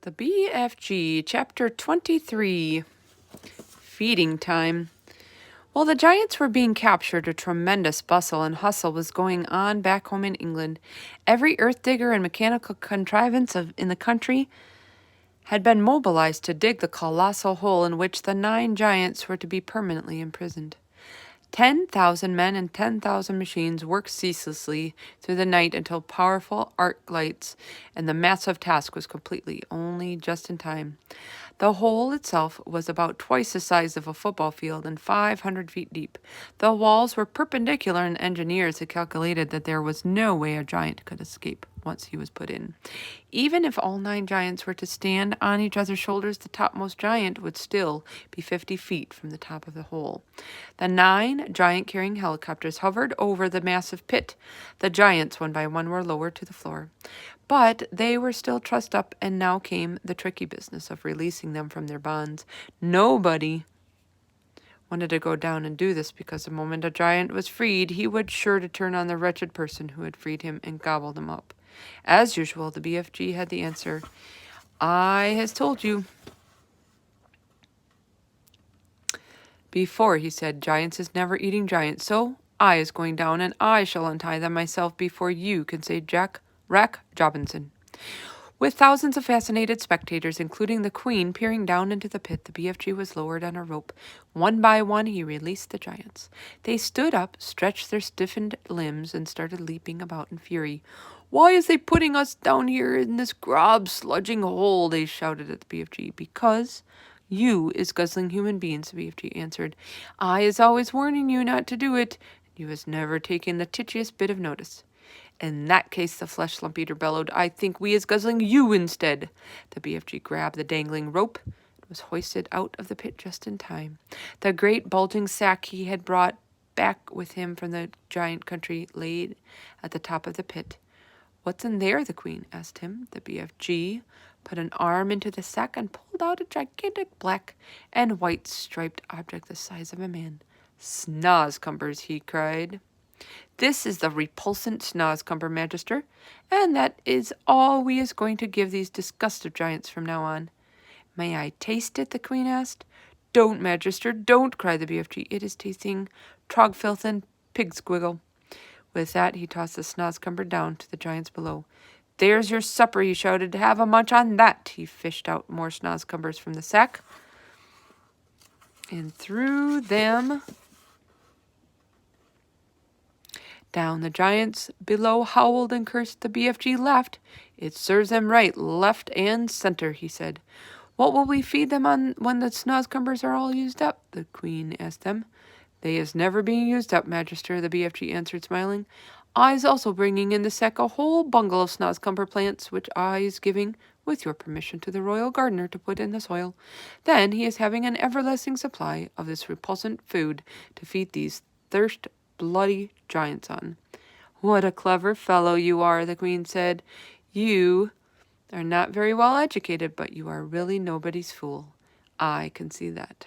The BFG, Chapter 23, Feeding Time. While the giants were being captured, a tremendous bustle and hustle was going on back home in England. Every earth digger and mechanical contrivance in the country had been mobilized to dig the colossal hole in which the 9 giants were to be permanently imprisoned. 10,000 men and 10,000 machines worked ceaselessly through the night until powerful arc lights, and the massive task was completely, only just in time. The hole itself was about twice the size of a football field and 500 feet deep. The walls were perpendicular, and engineers had calculated that there was no way a giant could escape once he was put in. Even if all 9 giants were to stand on each other's shoulders, the topmost giant would still be 50 feet from the top of the hole. The 9 giant-carrying helicopters hovered over the massive pit. The giants, one by one, were lowered to the floor. But they were still trussed up, and now came the tricky business of releasing them from their bonds. Nobody wanted to go down and do this, because the moment a giant was freed, he would sure to turn on the wretched person who had freed him and gobble them up. As usual, the BFG had the answer. I has told you before, he said. Giants is never eating giants, so I is going down, and I shall untie them myself before you can say Jack Robinson. With thousands of fascinated spectators, including the Queen, peering down into the pit, the BFG was lowered on a rope. One by one, he released the giants. They stood up, stretched their stiffened limbs, and started leaping about in fury. "Why is they putting us down here in this grub sludging hole?" they shouted at the BFG. "Because you is guzzling human beings," the BFG answered. "I is always warning you not to do it, and you has never taken the titchiest bit of notice." "In that case," the flesh lump eater bellowed, "I think we is guzzling you instead." The BFG grabbed the dangling rope and was hoisted out of the pit just in time. The great bulging sack he had brought back with him from the giant country laid at the top of the pit. "What's in there?" the Queen asked him. The BFG put an arm into the sack and pulled out a gigantic black and white striped object the size of a man. "Snozcumbers," he cried. "This is the repulsant Snozcumber, Magister, and that is all we is going to give these disgusted giants from now on." "May I taste it?" the Queen asked. "Don't, Magister, don't," cried the BFG. "It is tasting trogfilth and pigsquiggle." With that, he tossed the Snozcumber down to the giants below. "There's your supper," he shouted. "Have a munch on that." He fished out more Snozcumbers from the sack and threw them down. The giants below howled and cursed. The BFG laughed. "It serves them right, left and center," he said. "What will we feed them on when the Snozcumbers are all used up?" the Queen asked them. "They is never being used up, Magister," the BFG answered, smiling. "I is also bringing in the sack a whole bungle of Snozcumber plants, which I is giving, with your permission, to the royal gardener to put in the soil. Then he is having an everlasting supply of this repulsant food to feed these bloody giants on." "What a clever fellow you are," the Queen said. "You are not very well educated, but you are really nobody's fool. I can see that."